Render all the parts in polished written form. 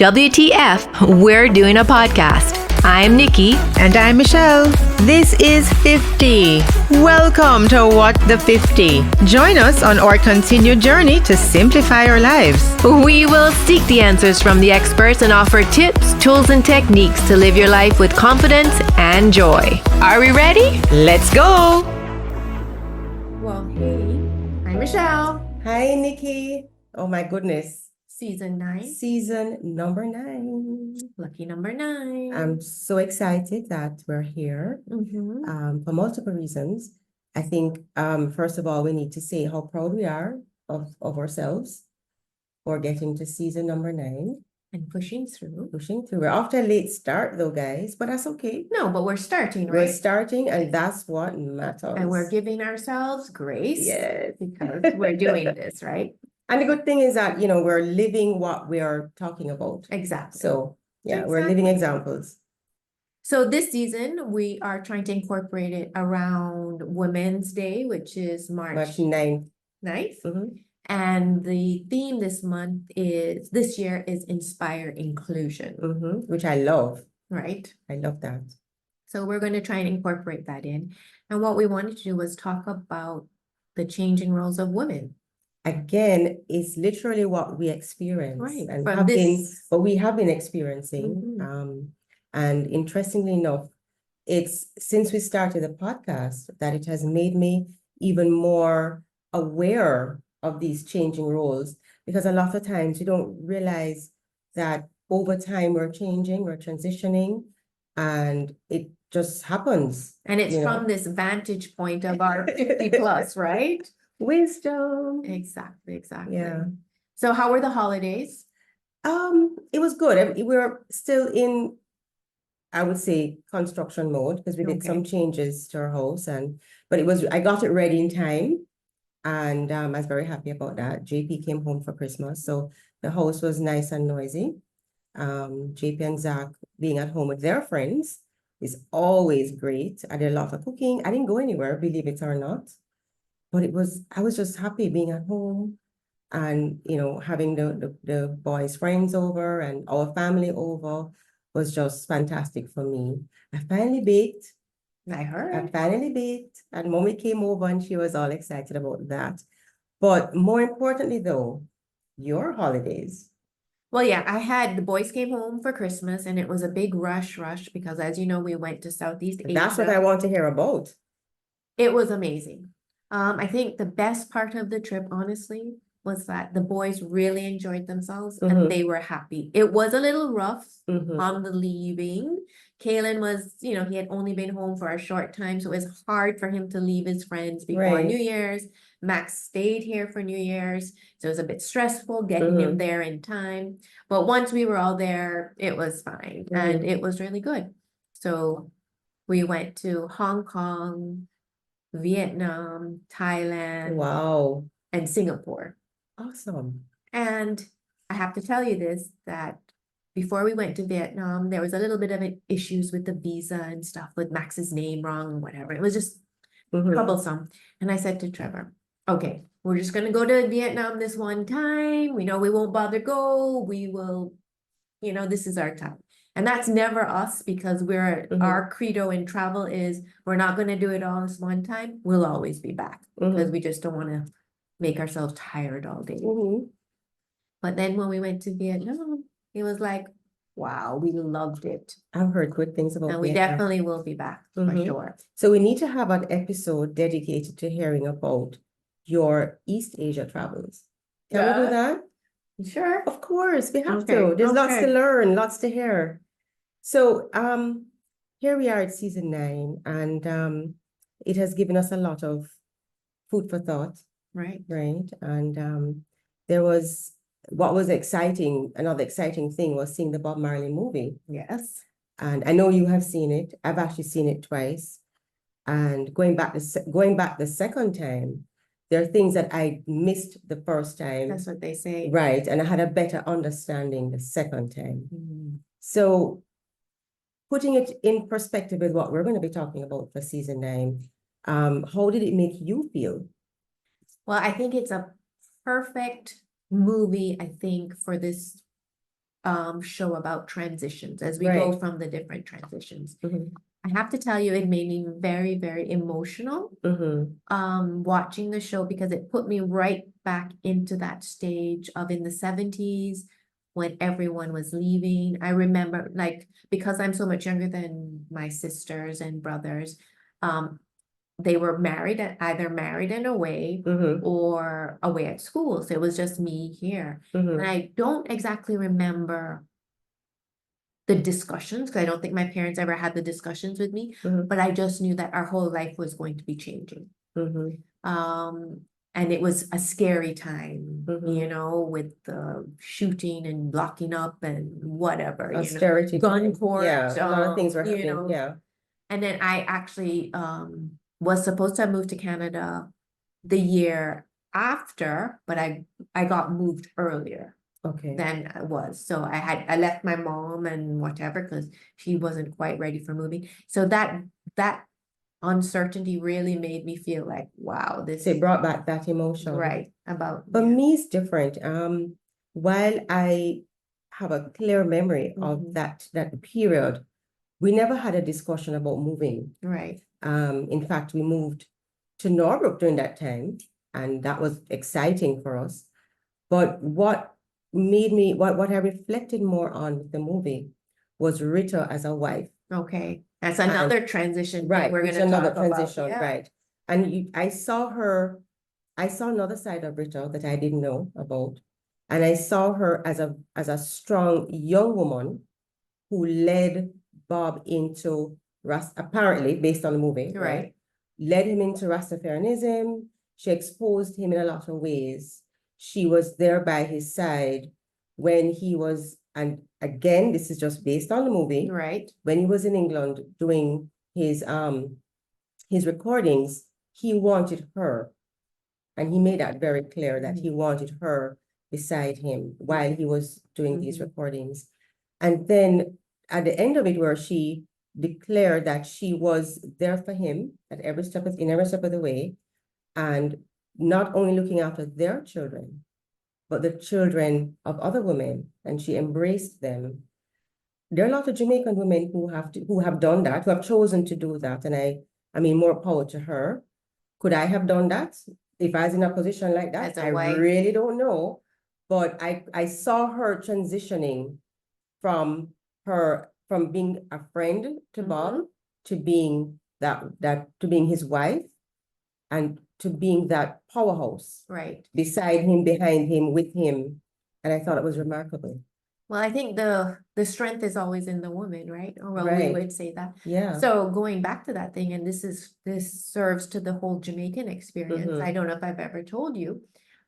WTF, we're doing a podcast. I'm Nikki. And I'm Michelle. This is 50. Welcome to What the 50. Join us on our continued journey to simplify our lives. We will seek the answers from the experts and offer tips, tools, and techniques to live your life with confidence and joy. Are we ready? Let's go. Well, hey, I'm Michelle. Hi, Nikki. Oh my goodness. Season 9. Season number 9. Lucky number 9. I'm so excited that we're here for multiple reasons. I think, first of all, we need to say how proud we are of ourselves for getting to season number 9. And pushing through. We're off to a late start, though, guys, but that's okay. No, but we're starting, right? We're starting, and that's what matters. And we're giving ourselves grace. Yes. Because we're doing this, right? And the good thing is that, we're living what we are talking about. Exactly. So, yeah, we're living examples. So this season, we are trying to incorporate it around Women's Day, which is March 9th. 9th. And the theme this year is Inspire Inclusion. Which I love. Right? I love that. So we're going to try and incorporate that in. And what we wanted to do was talk about the changing roles of women. Again, it's literally what we experience. Right. And we have been experiencing. And interestingly enough, it's since we started the podcast that it has made me even more aware of these changing roles, because a lot of times you don't realize that over time we're changing, we're transitioning, and it just happens. And it's from this vantage point of our 50 plus, right? Wisdom. Exactly. Yeah. So how were the holidays? It was good. We were still in, I would say, construction mode, because we did some changes to our house, but I got it ready in time, and I was very happy about that. JP came home for Christmas, so the house was nice and noisy. JP and Zach being at home with their friends is always great. I did a lot of cooking. I didn't go anywhere, believe it or not. But I was just happy being at home and, having the boys' friends over and our family over was just fantastic for me. I finally baked. I heard. And Mommy came over and she was all excited about that. But more importantly, though, your holidays. Well, yeah, the boys came home for Christmas and it was a big rush because, as you know, we went to Southeast Asia. That's what I want to hear about. It was amazing. I think the best part of the trip, honestly, was that the boys really enjoyed themselves and they were happy. It was a little rough on the leaving. Kaylin was, he had only been home for a short time, so it was hard for him to leave his friends before New Year's. Max stayed here for New Year's, so it was a bit stressful getting him there in time. But once we were all there, it was fine and it was really good. So we went to Hong Kong, Vietnam, Thailand, wow, and Singapore. Awesome. And I have to tell you that before we went to Vietnam, there was a little bit of issues with the visa and stuff with Max's name wrong and whatever. It was just troublesome. And I said to Trevor, okay, we're just going to go to Vietnam this one time. We know we won't bother go. We will, this is our time. And that's never us, because our credo in travel is we're not going to do it all this one time. We'll always be back because we just don't want to make ourselves tired all day. But then when we went to Vietnam, it was like, wow, we loved it. I've heard good things about And we definitely will be back for sure. So we need to have an episode dedicated to hearing about your East Asia travels. Can we do that? Sure. Of course, we have to. There's lots to learn, lots to hear. So here we are at season 9, and it has given us a lot of food for thought. Right. And there was what was exciting, another exciting thing was seeing the Bob Marley movie. Yes. And I know you have seen it. I've actually seen it twice. And going back the second time, there are things that I missed the first time. That's what they say. Right. And I had a better understanding the second time. So putting it in perspective with what we're going to be talking about for season 9, how did it make you feel? Well, I think it's a perfect movie, I think, for this show about transitions as we go Right. from the different transitions. Mhm. I have to tell you, it made me very, very emotional watching the show because it put me right back into that stage of in the 70s when everyone was leaving. I remember, like, because I'm so much younger than my sisters and brothers, they were married either married and away Mhm. or away at school. So it was just me here. And Mhm. I don't exactly remember the discussions, because I don't think my parents ever had the discussions with me, Mhm. but I just knew that our whole life was going to be changing. Mhm. And it was a scary time, you Mhm. know, with the shooting and locking up and whatever, you know, Austerity gun time. court, Yeah, a lot of things were you happening. know. Yeah. And then I actually was supposed to have moved to Canada the year after, but I got moved earlier Okay. than I was. So I left my mom and whatever because she wasn't quite ready for moving. So that uncertainty really made me feel like, wow, this So it brought back that emotion. right about For yeah. me, it's different. While I have a clear memory of Mhm. that period, we never had a discussion about moving. Right. In fact, we moved to Norbrook during that time, and that was exciting for us. But what I reflected more on with the movie was Rita as a wife. Okay. That's another transition thing we're It's gonna another talk about. transition, Yeah. right. And I saw another side of Rita that I didn't know about. And I saw her as a strong young woman who led Bob into apparently based on the movie, right? Right. Led him into Rastafarianism. She exposed him in a lot of ways. She was there by his side when he was, and again, this is just based on the movie, Right. when he was in England doing his recordings, he wanted her. And he made that very clear that he wanted her beside him while he was doing these recordings. And then at the end of it, where she declared that she was there for him at every step in every step of the way, and not only looking after their children, but the children of other women, and she embraced them. There are a lot of Jamaican women who have done that, who have chosen to do that, and I mean, more power to her. Could I have done that if I was in a position like that? As a I wife. really don't know. But I saw her transitioning from being a friend to Bob to being to being his wife and to being that powerhouse Right. beside him, behind him, with him. And I thought it was remarkable. Well, I think the strength is always in the woman, right? Or well, we Right. would say that. Yeah. So going back to that thing, and this serves to the whole Jamaican experience. I don't know if I've ever told you,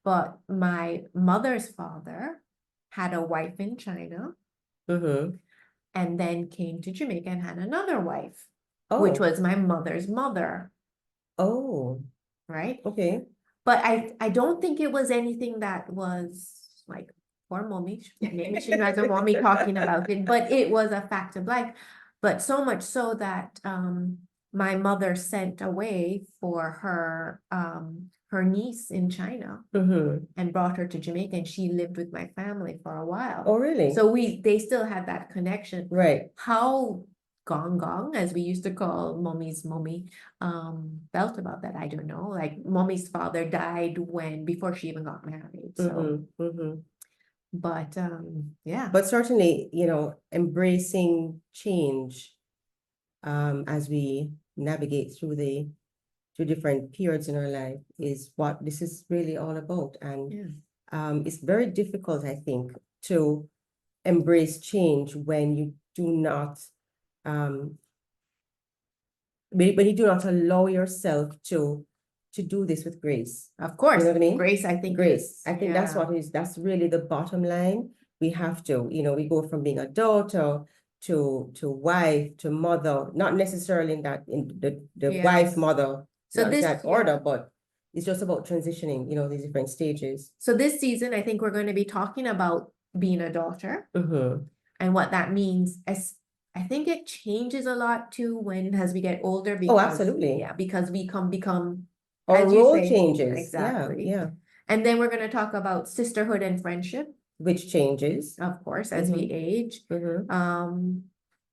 but my mother's father had a wife in China and then came to Jamaica and had another wife, which Oh, was my mother's mother, oh, right? okay. But I don't think it was anything that was like, poor mommy, maybe she doesn't want me talking about it, but it was a fact of life. But so much so that my mother sent away for her niece in China and brought her to Jamaica, and she lived with my family for a while. Oh, really? So they still had that connection. Right. How gong gong, as we used to call mommy's mommy, felt about that, I don't know. Like mommy's father died before she even got married. So but yeah. But certainly, embracing change as we navigate through different periods in our life is what this is really all about. And it's very difficult, I think, to embrace change when you do not allow yourself to do this with grace. Of course, You know what I mean? grace, I think Grace. I think yeah. that's really the bottom line. We have to, we go from being a daughter to wife to mother, not necessarily in the wife, mother, So not this that order, but it's just about transitioning, these different stages. So this season, I think we're going to be talking about being a daughter and what that means. As I think it changes a lot too as we get older because absolutely. because we become Our as you role say, changes. exactly. Yeah. And then we're going to talk about sisterhood and friendship. which changes. of course, as we age. Mhm.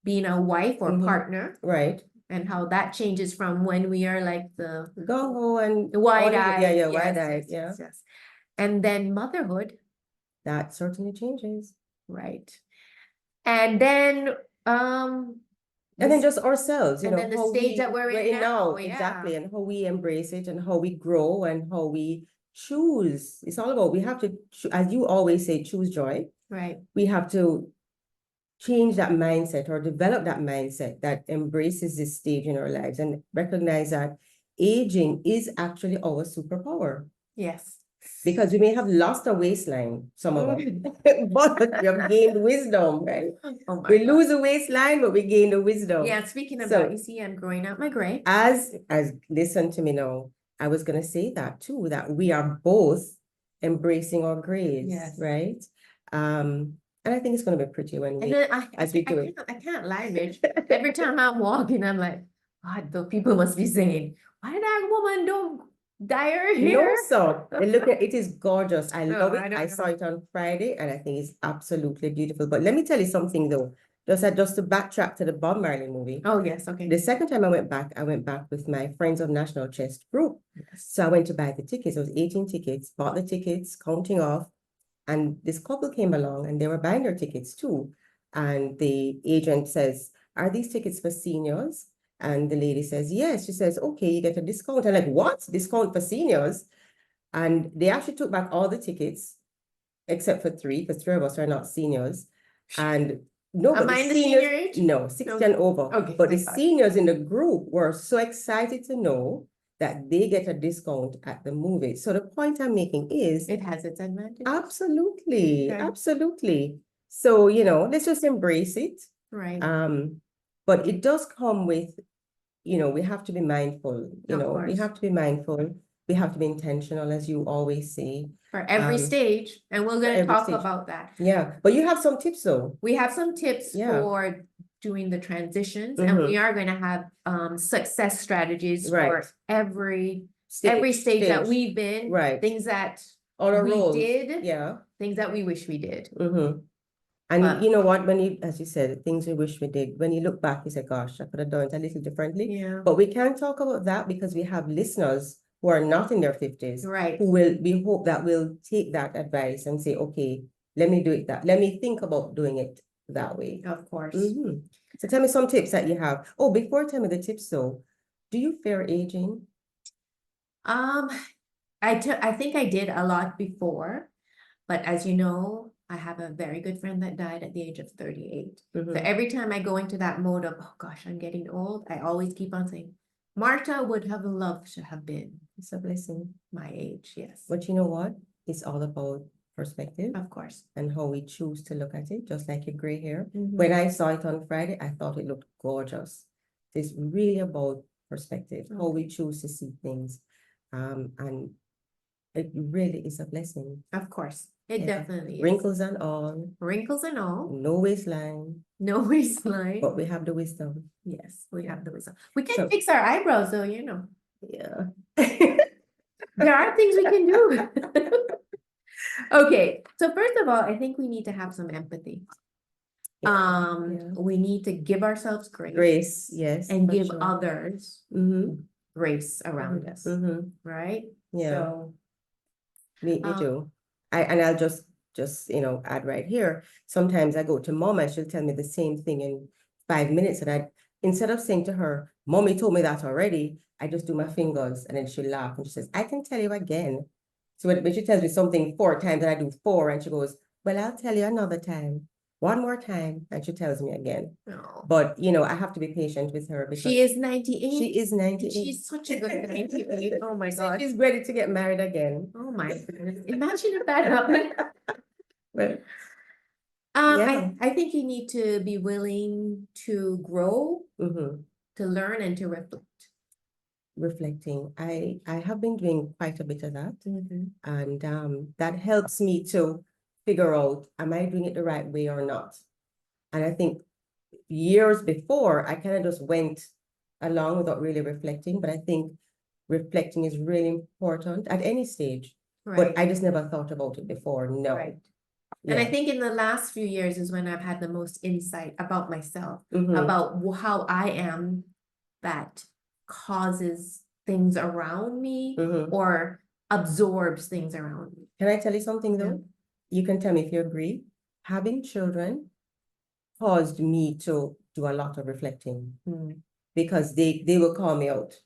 Being a wife or Mhm. partner, Right. and how that changes from when we are like the Go and wide-eyed. yeah, Yes, wide-eyed, yes, yeah. yes, yes. And then motherhood, That certainly changes. right? And then, And then this- just ourselves, and then the stage that we're in now, yeah. exactly, and how we embrace it and how we grow and how we choose. It's all about, we have to, as you always say, choose joy. right, We have to change that mindset or develop that mindset that embraces this stage in our lives and recognize that aging is actually our superpower. yes. Because we may have lost a waistline, some of us, but we have gained wisdom, right? Oh my We God. lose a waistline, but we gain the wisdom. Yeah, speaking of So- that, you see, I'm growing out my gray. As listen to me now, I was gonna say that too, that we are both embracing our grays, Yes. right? And I think it's gonna be pretty when And we, then as we do it. I can't lie, Mitch. Every time I'm walking, I'm like, God, the people must be saying, why that woman don't dye her No, hair? so look at it, is gorgeous. I No, love I it. don't I saw know. it on Friday and I think it's absolutely beautiful. But let me tell you something though, just to backtrack to the Bob Marley movie. Oh, yes, okay. The second time I went back with my Friends of National Chess group. Yes. So I went to buy the tickets. It was 18 tickets, bought the tickets, counting off. And this couple came along and they were buying their tickets too. And the agent says, are these tickets for seniors? And the lady says, yes. She says, okay, you get a discount. I'm like, what? Discount for seniors? And they actually took back all the tickets, except for three, because three of us are not seniors. And no, but Am the I in the seniors, senior age? no, 60 and over. Okay, But the thank God. seniors in the group were so excited to know that they get a discount at the movie. So the point I'm making is, It has its advantages. absolutely, Okay. absolutely. So, let's just embrace it. Right, But it does come with, we have to be mindful, we course. have to be mindful. We have to be intentional, as you always say. For every stage, and we're gonna every talk stage. about that. Yeah, but you have some tips though. We have some tips Yeah. for doing the transitions, and we are gonna have success strategies for Right. every Stage, stage that we've been, Right. things that On our we roles. did, Yeah. things that we wish we did. And But- you know what, when you, as you said, things we wish we did, when you look back, you say, gosh, I could have done it a little differently. Yeah, But we can't talk about that because we have listeners who are not in their 50s, right, who we hope that will take that advice and say, okay, let me do it let me think about doing it that way. of course. So tell me some tips that you have. Oh, before tell me the tips though, do you fear aging? I think I did a lot before, but as you know, I have a very good friend that died at the age of 38. So every time I go into that mode of, oh gosh, I'm getting old, I always keep on saying, Marta would have loved to have been It's a blessing. my age, yes. But you know what? It's all about perspective Of course. and how we choose to look at it, just like your gray hair. Mhm. When I saw it on Friday, I thought it looked gorgeous. It's really about perspective, how we choose to see things. And it really is a blessing. Of course, it Yeah. definitely is. Wrinkles and all, Wrinkles and all, no waistline, no waistline. but we have the wisdom. Yes, we have the wisdom. We can So- fix our eyebrows though, you know. Yeah. There are things we can do. Okay, so first of all, I think we need to have some empathy. Yeah. We need to give ourselves grace. Grace, yes. And for give sure. others grace around us, right? Yeah. So, Me too. I'll just add right here. Sometimes I go to mom and she'll tell me the same thing in 5 minutes, and instead of saying to her, "Mommy told me that already," I just do my fingers, and then she laughs and she says, "I can tell you again." So when she tells me something 4 times and I do 4, and she goes, "Well, I'll tell you another time, one more time," and she tells me again. no. But I have to be patient with her because She is 98. she is 98. She's such a good 98. Oh my gosh. She's ready to get married again. Oh my goodness. Imagine if that happened. But yeah. I think you need to be willing to grow, Mhm. to learn, and to reflect. Reflecting. I have been doing quite a bit of that. And that helps me to figure out, am I doing it the right way or not? And I think years before, I kind of just went along without really reflecting, but I think reflecting is really important at any stage. Right. But I just never thought about it before, no. Right. And I Yeah. think in the last few years is when I've had the most insight about myself, Mhm. about how I am that causes things around me Mhm. or absorbs things around me. Can I tell you something Yeah. though? You can tell me if you agree. Having children caused me to do a lot of reflecting Mm. because they will call me out.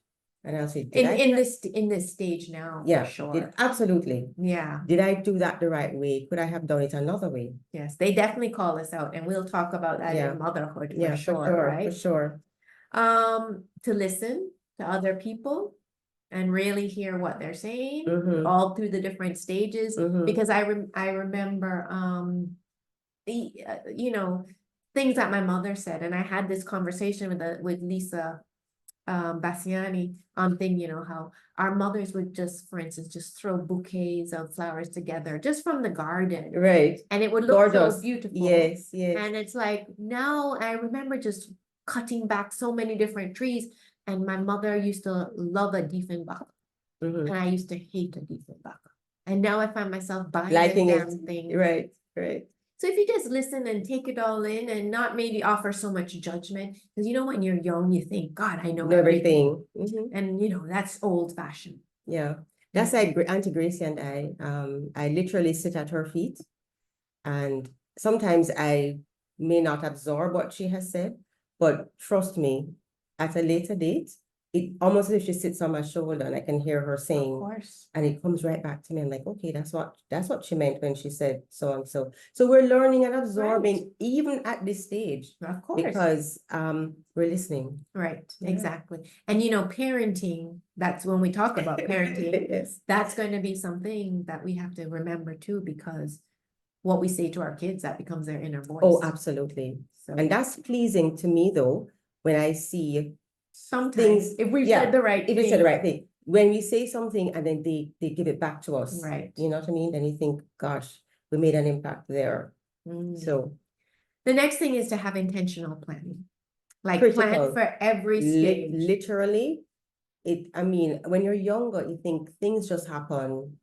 And I'll say, did I do In this stage now, Yeah, for sure. absolutely. Yeah, Did I do that the right way? Could I have done it another way? yes, they definitely call us out, and we'll talk about that Yeah. in motherhood for Yeah, sure, for right? sure. To listen to other people and really hear what they're saying Mhm. all through the different stages. Mhm. Because I remember you know, things that my mother said, and I had this conversation with Lisa Bassiani on thing, you know, how our mothers would just, for instance, just throw bouquets of flowers together just from the garden, Right. and it would look so Gorgeous. beautiful. Yes, yes. And it's like now I remember just cutting back so many different trees, and my mother used to love a Diefenbach, Mhm. and I used to hate a Diefenbach. And now I find myself buying Liking the it. damn thing. Right, right. So if you just listen and take it all in and not maybe offer so much judgment, because you know when you're young, you think, God, I know everything. Everything. Mhm. And you know, that's old fashioned. Yeah. That's like Auntie Gracie and I literally sit at her feet, and sometimes I may not absorb what she has said, but trust me, at a later date, it almost as if she sits on my shoulder and I can hear her Of saying, course. and it comes right back to me. I'm like, okay, that's what she meant when she said so and so. So we're learning and absorbing even at this stage Of course. because we're listening. Right, Yeah. exactly. And you know, parenting, that's when we talk about parenting, Yes. that's going to be something that we have to remember too, because what we say to our kids, that becomes their inner voice. Oh, absolutely. So And that's pleasing to me though, when I see sometimes things, if we yeah, said the right if we said the right thing, when we say something and then they give it back to us, Right. you know what I mean? Then you think, gosh, we made an impact there. Mm. So The next thing is to have intentional planning, like plan critical. for every stage. Literally, I mean, when you're younger, you think things just happen.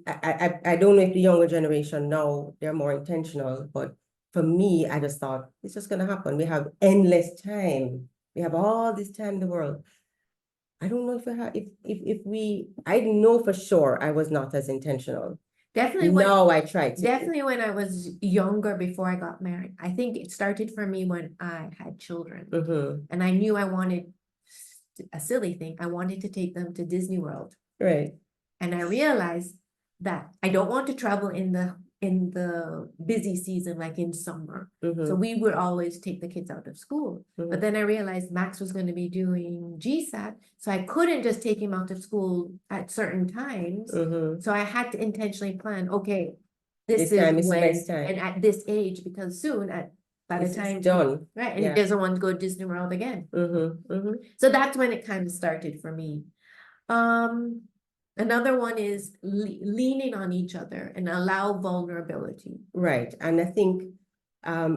I don't know if the younger generation now, they're more intentional, but for me, I just thought it's just gonna happen. We have endless time. We have all this time in the world. I don't know if we have, if we, I know for sure I was not as intentional. Definitely No, I tried to. definitely when I was younger before I got married. I think it started for me when I had children. Mhm. And I knew I wanted a silly thing. I wanted to take them to Disney World. Right. And I realized that I don't want to travel in the busy season, like in summer. So Mhm. we would always take the kids out of school. But Mhm. then I realized Max was going to be doing GSAT, so I couldn't just take him out of school at certain times. Mhm. So I had to intentionally plan, okay, This this time is is the when, best time. and at this age, because soon by the It's time done. right, and Yeah. he doesn't want to go to Disney World again. Mhm. Mhm. So that's when it kind of started for me. Another one is leaning on each other and allow vulnerability. Right. And I think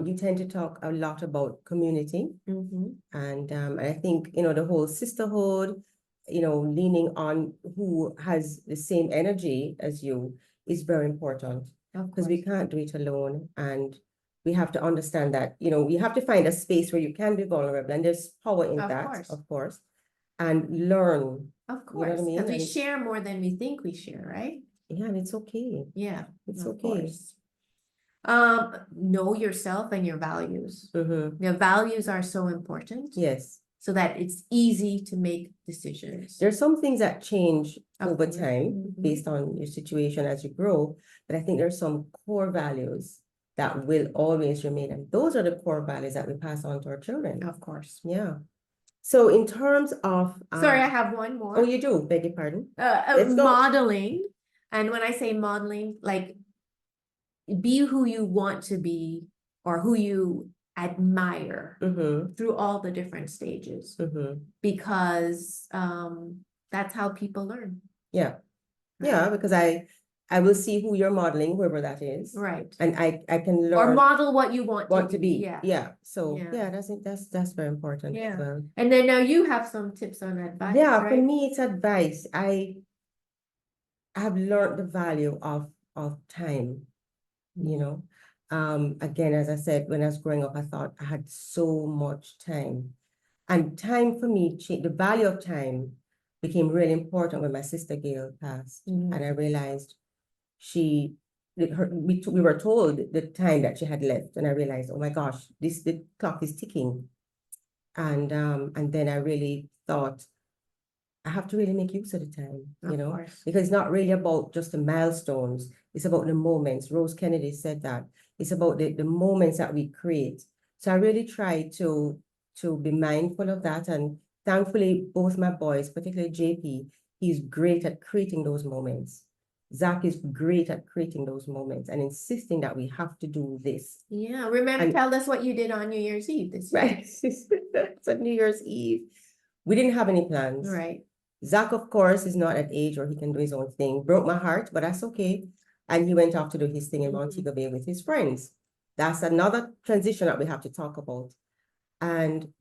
you tend to talk a lot about community. Mm-hmm. And I think, you know, the whole sisterhood, you know, leaning on who has the same energy as you is very important because we can't do it alone. And we have to understand that, you know, we have to find a space where you can be vulnerable, and there's power in that, of course, and learn. Of You know what I course, mean? because we And share more than we think we share, right? yeah, and it's okay. Yeah, It's of okay. course. Know yourself and your values. Mhm. Your values are so important. Yes. So that it's easy to make decisions. There's some things that change Of over course. time Mhm. based on your situation as you grow, but I think there's some core values that will always remain, and those are the core values that we pass on to our children. Of course. Yeah. So in terms of Sorry, I have one more. oh, you do, beg your pardon. Let's go. Modeling. And when I say modeling, like be who you want to be or who you admire Mhm. through all the different stages, Mhm. because that's how people learn. Yeah. Yeah, because I will see who you're modeling, whoever that is, Right. and I can Or learn model what you want to be. Yeah. Yeah. So Yeah. yeah, that's very important as Yeah. well. And then now you have some tips on advice, Yeah, for right? me, it's advice. I have learned the value of time. you know. Again, as I said, when I was growing up, I thought I had so much time. And time for me, the value of time became really important when my sister Gail passed. Mhm. And I realized we were told the time that she had left. And I realized, oh my gosh, the clock is ticking. And then I really thought, I have to really make use of the time, Of you know, course. because it's not really about just the milestones. It's about the moments. Rose Kennedy said that. It's about the moments that we create. So I really try to be mindful of that. And thankfully, both my boys, particularly JP, he's great at creating those moments. Zach is great at creating those moments and insisting that we have to do this. Yeah, remember, And- tell us what you did on New Year's Eve this year. Right. So New Year's Eve, we didn't have any plans. Right. Zach, of course, is not at age where he can do his own thing. Broke my heart, but that's okay. And he went off to do his thing in Montego Bay with his friends. That's another transition that we have to talk about.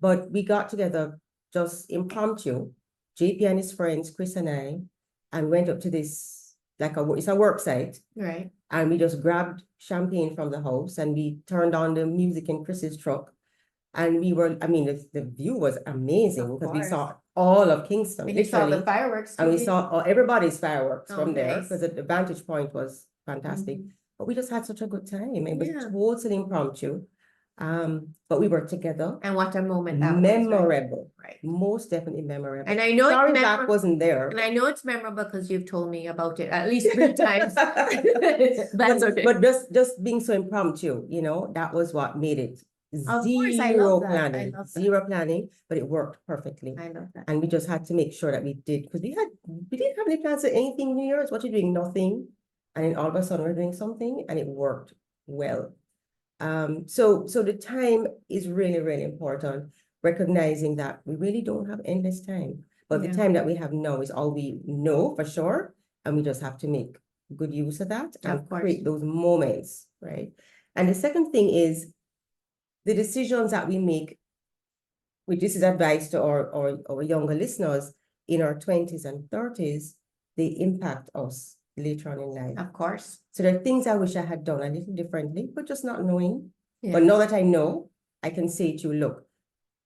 But we got together just impromptu, JP and his friends, Chris and I, and went up to this, it's a work site. Right. And we just grabbed champagne from the house and we turned on the music in Chris's truck. And we were, I mean, the view was amazing Of because we course. saw all of Kingston, And you saw the literally. fireworks And we too, saw everybody's fireworks Oh, from there nice. because the vantage point was fantastic. Mhm. But we just had such a good time. It was Yeah. totally impromptu. But we were together. And what a moment that was, right? Memorable. Right. Most definitely memorable. And I know Sorry it's Zach memorable, wasn't there. and I know it's memorable because you've told me about it at least 3 times. That's okay. But just being so impromptu, you know, that was what made it. Of course, I Zero love that. I planning, love that. zero planning, but it worked perfectly. I love that. And we just had to make sure that we did, because we didn't have any plans for anything New Year's. What you doing? Nothing. And then all of a sudden we're doing something and it worked well. So the time is really, really important, recognizing that we really don't have endless time. But the Yeah. time that we have now is all we know for sure. And we just have to make good use of that and Of course. create those moments, right? And the second thing is the decisions that we make, which this is advice to our younger listeners in our 20s and 30s, they impact us later on in life. Of course. So there are things I wish I had done a little differently, but just not knowing. Yeah. But now that I know, I can say to you, look,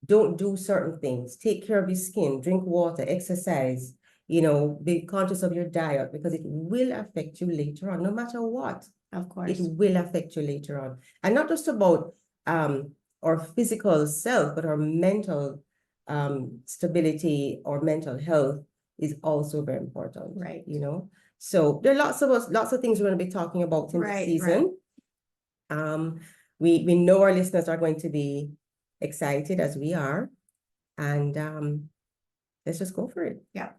don't do certain things. Take care of your skin, drink water, exercise, you know, be conscious of your diet because it will affect you later on, no matter what. Of course. It will affect you later on. And not just about our physical self, but our mental stability or mental health is also very important. Right. You know, so there are lots of things we're going to be talking about in this Right, season. We know our listeners are going to be excited as we are. And let's just go for it. Yeah.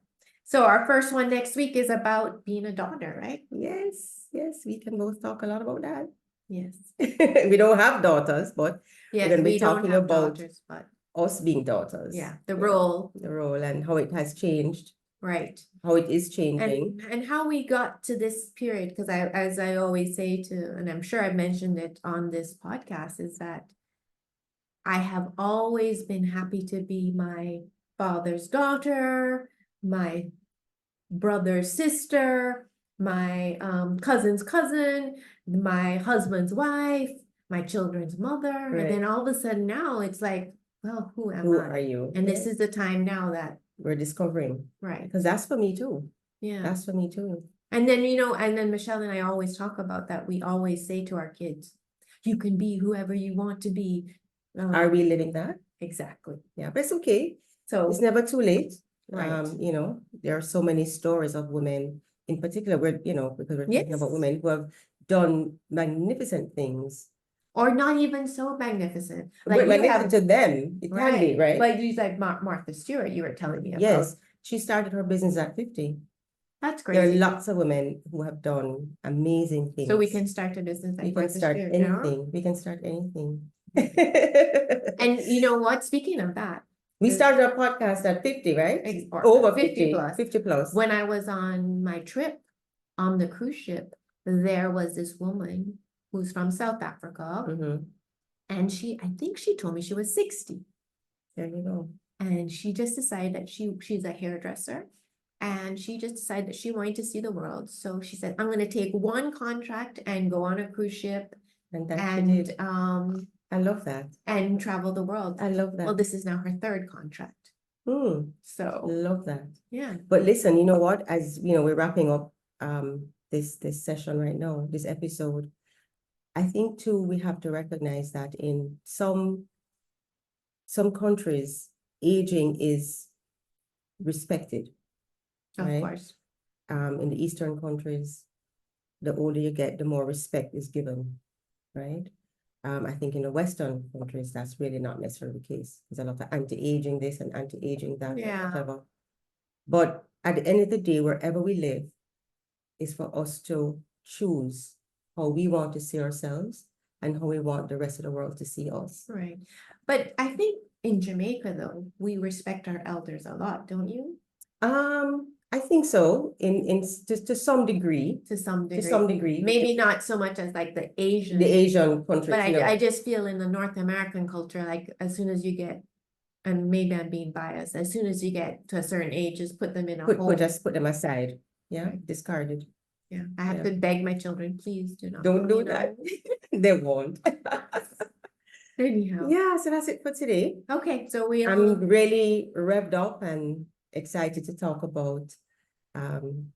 So our first one next week is about being a daughter, right? Yes, we can both talk a lot about that. Yes. We don't have daughters, but Yes, we're going to we be don't talking have about daughters, but us being daughters. yeah, the Yeah, role, the role and how it has changed, right? how it is changing. And how we got to this period, because as I always say and I'm sure I've mentioned it on this podcast, is that I have always been happy to be my father's daughter, my brother's sister, my cousin's cousin, my husband's wife, my children's mother. Right. And then all of a sudden now it's like, well, who am Who I? are you? And this Yeah. is the time now that, We're discovering, right. because that's for me too. Yeah. That's for me too. And then, you know, and then Michelle and I always talk about that. We always say to our kids, you can be whoever you want to be. Are we living that? Exactly. Yeah, but it's okay. So It's never too late. right. You know, there are so many stories of women in particular, because we're talking about Yes. women who have done magnificent things. Or not even so magnificent. But you magnificent have, to them, it can be, right? But you like Martha Stewart, you were telling me about. Yes, she started her business at 50. That's There are crazy. lots of women who have done amazing things. So we can start a business like We can Martha start Stewart, you know? anything. We can start anything. And you know what? Speaking of that, We started our podcast at 50, right? or Over 50 50 plus. 50 plus. when I was on my trip on the cruise ship, there was this woman who's from South Africa. Mhm. And I think she told me she was 60. There you go. And she just decided that she's a hairdresser. And she just decided that she wanted to see the world. So she said, I'm gonna take one contract and go on a cruise ship And that she and did. I love that. and travel the world. I love that. Well, this is now her third contract. So Love that. yeah. But listen, you know what? As you know, we're wrapping up this session right now, this episode. I think too we have to recognize that in some countries, aging is respected. Of right? course. In the Eastern countries, the older you get, the more respect is given, right? I think in the Western countries, that's really not necessarily the case. There's a lot of anti-aging this and anti-aging that, Yeah. whatever. But at the end of the day, wherever we live, is for us to choose how we want to see ourselves and how we want the rest of the world to see us. Right. But I think in Jamaica, though, we respect our elders a lot, don't you? I think so, to some degree. To some degree. To some degree. Maybe not so much as like the Asian. The Asian countries, But no. I just feel in the North American culture, like as soon as you get, and maybe I'm being biased, as soon as you get to a certain age, just put them in a hole. Just put them aside. Yeah, Right. discarded. Yeah, I have Yeah. to beg my children, please do not. Don't do you know? that. They won't. Anyhow. Yeah, so that's it for today. Okay, so we I'm really revved up and excited to talk about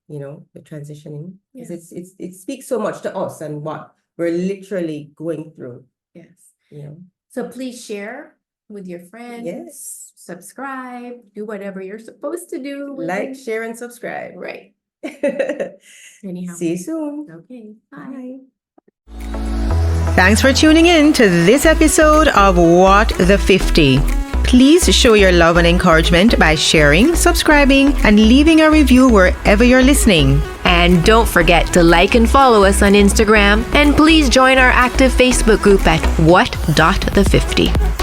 you know, the transitioning. Because it speaks so much to us and what we're literally going through. Yes. You know. So please share with your friends. Yes. Subscribe, do whatever you're supposed to do. Like, share, and subscribe. Right. Anyhow. See you soon. Okay, bye. Bye. Thanks for tuning in to this episode of What the 50. Please show your love and encouragement by sharing, subscribing, and leaving a review wherever you're listening. And don't forget to like and follow us on Instagram, and please join our active Facebook group at what.the50.